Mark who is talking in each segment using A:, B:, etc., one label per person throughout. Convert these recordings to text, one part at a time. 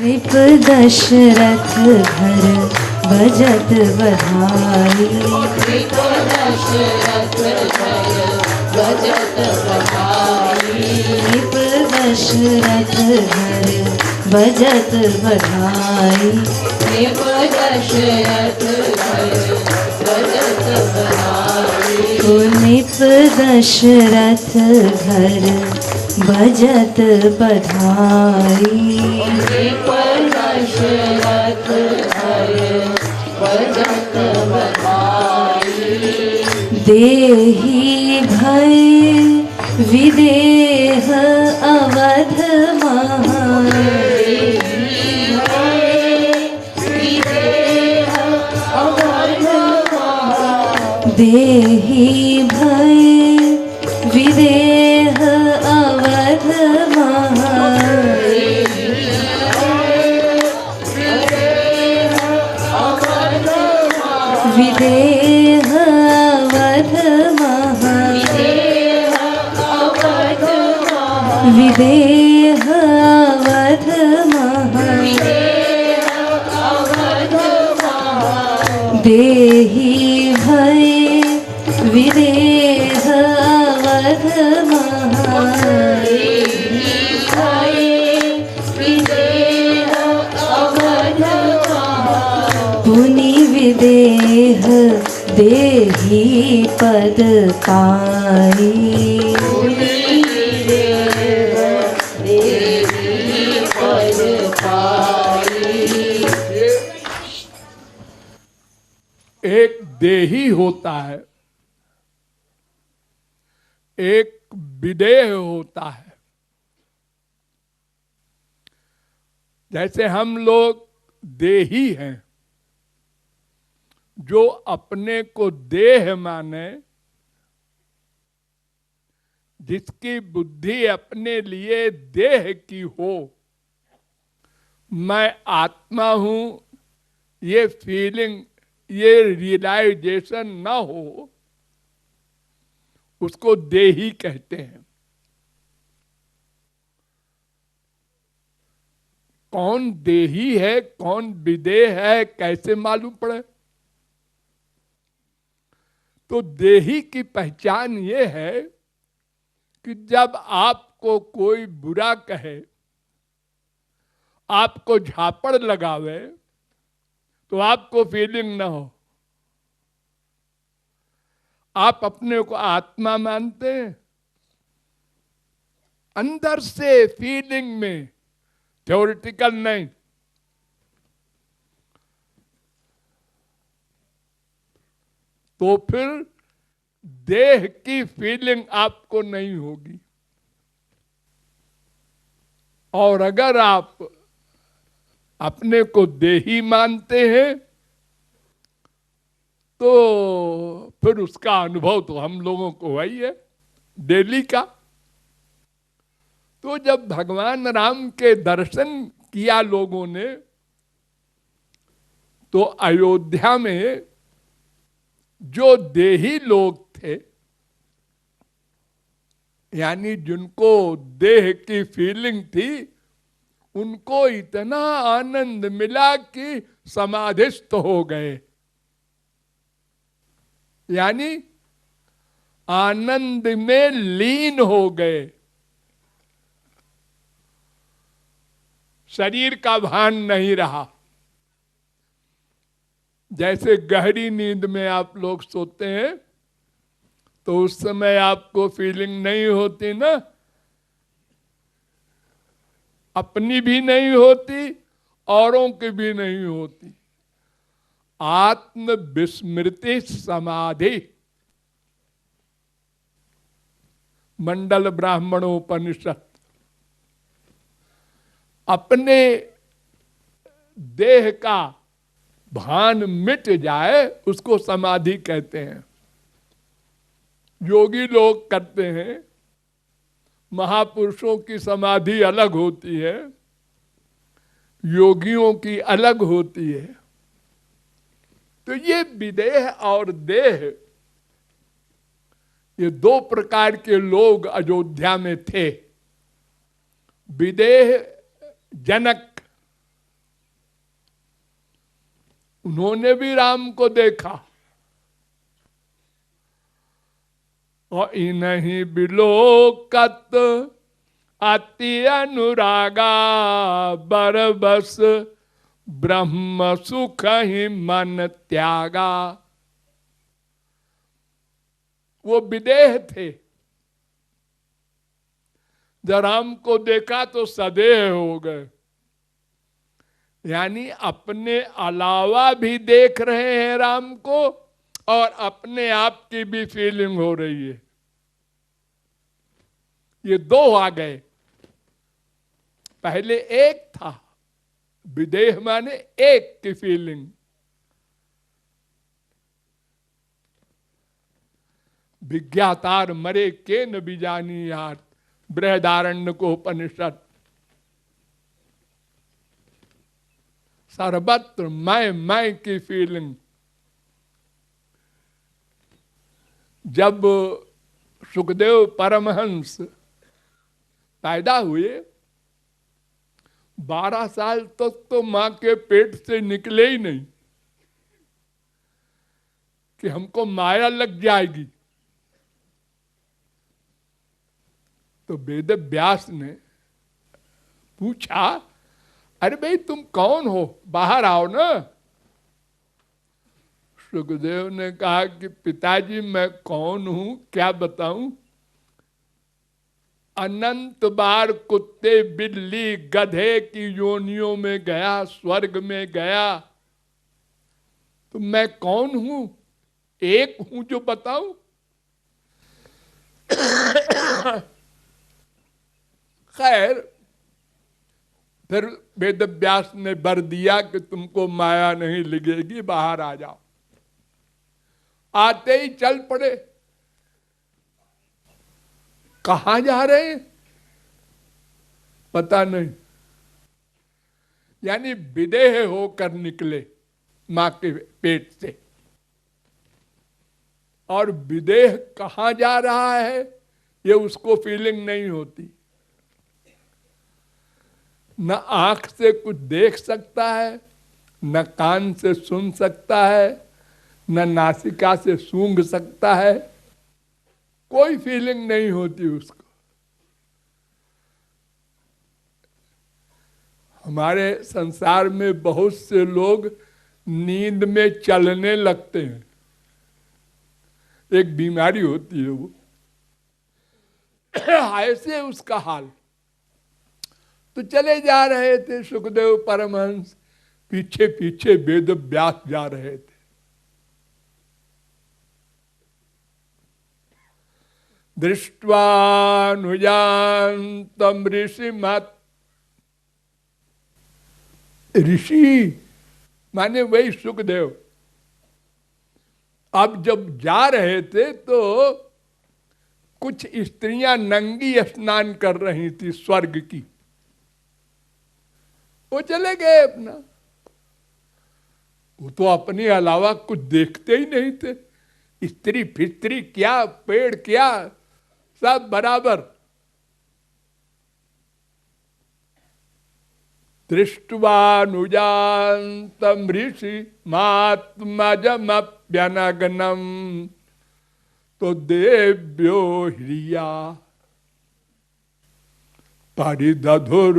A: नृप दशरथ घर भजत बधाई।
B: नृप दशरथ घर भजत बधाई।
A: नृप दशरथ घर भजत बधाई।
B: नृप दशरथ घर भजत बधाई।
A: नृप दशरथ घर भजत बधाई।
B: नृप दशरथ घर भजत बधाई।
A: देहि भय विदेह अवध महा। देहि भय विदेह अवध महा। विदेह अवध महा। विदेह अवध महा। देहि भय विदेह अवध महा। पुनि विदेह देहि पद पाई।
C: एक देही होता है, एक विदेह होता है। जैसे हम लोग देही हैं, जो अपने को देह माने, जिसकी बुद्धि अपने लिए देह की हो, मैं आत्मा हूं, ये फीलिंग, ये रियलाइजेशन ना हो, उसको देही कहते हैं। कौन देही है, कौन विदेह है, कैसे मालूम पड़े? तो देही की पहचान ये है कि जब आपको कोई बुरा कहे, आपको झापड़ लगावे, तो आपको फीलिंग ना हो। आप अपने को आत्मा मानते हैं, अंदर से फीलिंग में, थ्योरेटिकल नहीं। तो फिर देह की फीलिंग आपको नहीं होगी। और अगर आप अपने को देही मानते हैं, तो फिर उसका अनुभव तो हम लोगों को वही है, डेली का। तो जब भगवान राम के दर्शन किया लोगों ने, तो अयोध्या में जो देही लोग थे, यानी जिनको देह की फीलिंग थी, उनको इतना आनंद मिला कि समाधिस्थ हो गए। यानी आनंद में लीन हो गए, शरीर का भान नहीं रहा। जैसे गहरी नींद में आप लोग सोते हैं, तो उस समय आपको फीलिंग नहीं होती ना, अपनी भी नहीं होती, औरों की भी नहीं होती। आत्म विस्मृति समाधि, मंडल ब्राह्मणोपनिषद। अपने देह का भान मिट जाए, उसको समाधि कहते हैं। योगी लोग करते हैं, महापुरुषों की समाधि अलग होती है, योगियों की अलग होती है। तो ये विदेह और देह, ये दो प्रकार के लोग अयोध्या में थे। विदेह जनक उन्होंने भी राम को देखा और इन्हीं बिलोकत अति अनुरागा बरबस ब्रह्म सुख ही मन त्यागा। वो विदेह थे, जब राम को देखा तो सदेह हो गए, यानी अपने अलावा भी देख रहे हैं राम को और अपने आप की भी फीलिंग हो रही है। ये दो आ गए। पहले एक था, विदेह माने एक की फीलिंग। विज्ञातार मरे के न बीजानी यार, बृहदारण्य को उपनिषद। सर्वत्र मैं की फीलिंग। जब सुखदेव परमहंस पैदा हुए, 12 साल तक तो मां के पेट से निकले ही नहीं कि हमको माया लग जाएगी। तो वेद व्यास ने पूछा, अरे भाई तुम कौन हो, बाहर आओ ना। सुखदेव ने कहा कि पिताजी मैं कौन हूं, क्या बताऊं। अनंत बार कुत्ते बिल्ली गधे की योनियों में गया, स्वर्ग में गया, तो मैं कौन हूं, एक हूं जो बताऊं। खैर फिर वेद व्यास ने वर दिया कि तुमको माया नहीं लगेगी, बाहर आ जाओ। आते ही चल पड़े। कहां जा रहे हैं पता नहीं, यानी विदेह होकर निकले मां के पेट से। और विदेह कहां जा रहा है ये उसको फीलिंग नहीं होती। न आंख से कुछ देख सकता है, न कान से सुन सकता है, न नासिका से सूंघ सकता है, कोई फीलिंग नहीं होती उसको। हमारे संसार में बहुत से लोग नींद में चलने लगते हैं, एक बीमारी होती है वो। ऐसे उसका हाल। तो चले जा रहे थे सुखदेव परमहंस, पीछे पीछे वेद व्यास जा रहे थे। दृष्ट्वानुजान्तम ऋषि मत, ऋषि माने वही सुखदेव। अब जब जा रहे थे तो कुछ स्त्रियां नंगी स्नान कर रही थी स्वर्ग की, वो चले गए अपना। वो तो अपने अलावा कुछ देखते ही नहीं थे, स्त्री फिस्त्री क्या, पेड़ क्या, सब बराबर। दृष्ट्वानुजान्तम ऋषि मात्मजमप्यनग्नम तो देव्यो ह्रिया परिदधुर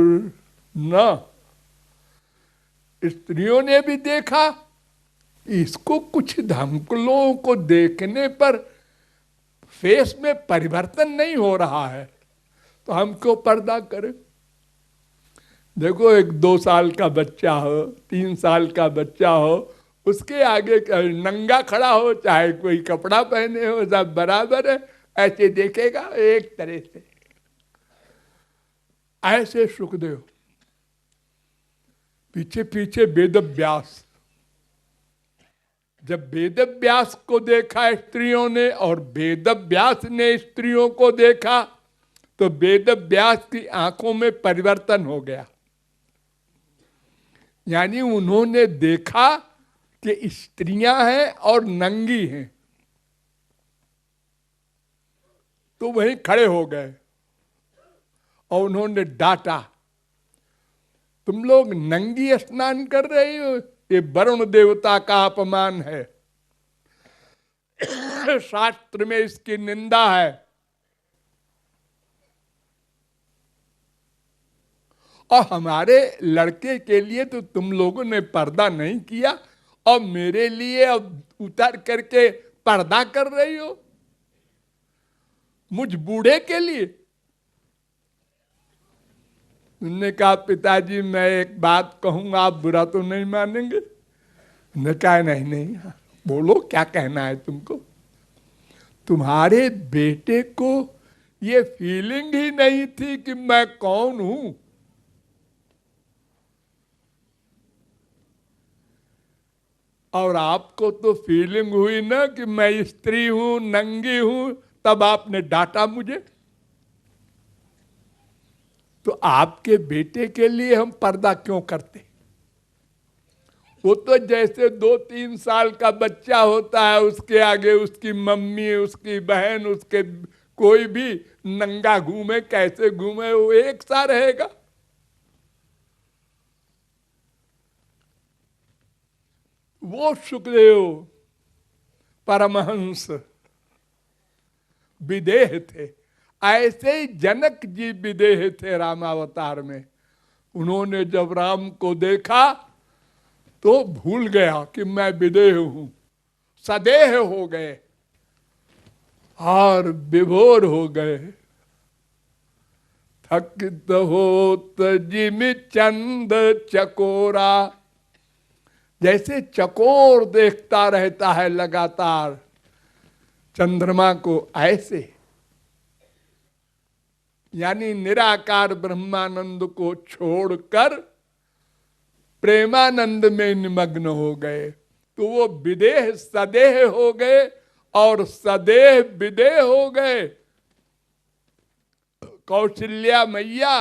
C: न। स्त्रियों ने भी देखा, इसको कुछ धमकलों को देखने पर फेस में परिवर्तन नहीं हो रहा है, तो हम क्यों पर्दा करें। देखो एक 2 साल का बच्चा हो, 3 साल का बच्चा हो, उसके आगे नंगा खड़ा हो चाहे कोई कपड़ा पहने हो, सब बराबर है, ऐसे देखेगा एक तरह से। ऐसे सुखदेव पीछे पीछे वेद व्यास। जब वेद व्यास को देखा स्त्रियों ने और वेद व्यास ने स्त्रियों को देखा, तो वेद व्यास की आंखों में परिवर्तन हो गया। यानी उन्होंने देखा कि स्त्रियां हैं और नंगी हैं, तो वहीं खड़े हो गए और उन्होंने डांटा, तुम लोग नंगी स्नान कर रही हो, ये वरुण देवता का अपमान है। शास्त्र में इसकी निंदा है। और हमारे लड़के के लिए तो तुम लोगों ने पर्दा नहीं किया, और मेरे लिए अब उतर करके पर्दा कर रही हो, मुझ बूढ़े के लिए। उन्होंने कहा पिताजी मैं एक बात कहूंगा, आप बुरा तो नहीं मानेंगे? उन्होंने कहा नहीं नहीं, बोलो क्या कहना है तुमको। तुम्हारे बेटे को ये फीलिंग ही नहीं थी कि मैं कौन हूं। और आपको तो फीलिंग हुई ना कि मैं स्त्री हूं, नंगी हूं, तब आपने डांटा मुझे। तो आपके बेटे के लिए हम पर्दा क्यों करते? वो तो जैसे 2-3 साल का बच्चा होता है, उसके आगे उसकी मम्मी, उसकी बहन, उसके कोई भी नंगा घूमे, कैसे घूमे, वो एक सा रहेगा। वो सुखदेव परमहंस विदेह थे, ऐसे ही जनक जी विदेह थे रामावतार में। उन्होंने जब राम को देखा तो भूल गया कि मैं विदेह हूं, सदेह हो गए और विभोर हो गए। थकित होत जिमि चंद चकोरा, जैसे चकोर देखता रहता है लगातार चंद्रमा को, ऐसे यानी निराकार ब्रह्मानंद को छोड़कर प्रेमानंद में निमग्न हो गए। तो वो विदेह सदेह हो गए और सदेह विदेह हो गए। कौशल्या मैया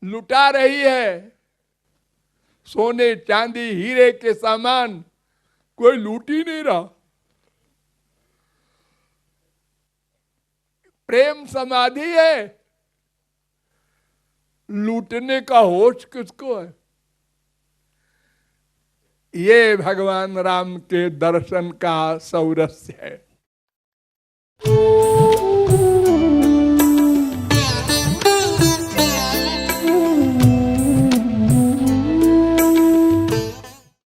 C: लुटा रही है सोने चांदी हीरे के सामान, कोई लूट ही नहीं रहा। प्रेम समाधि है, लूटने का होश किसको है? ये भगवान राम के दर्शन का सौरस्य है।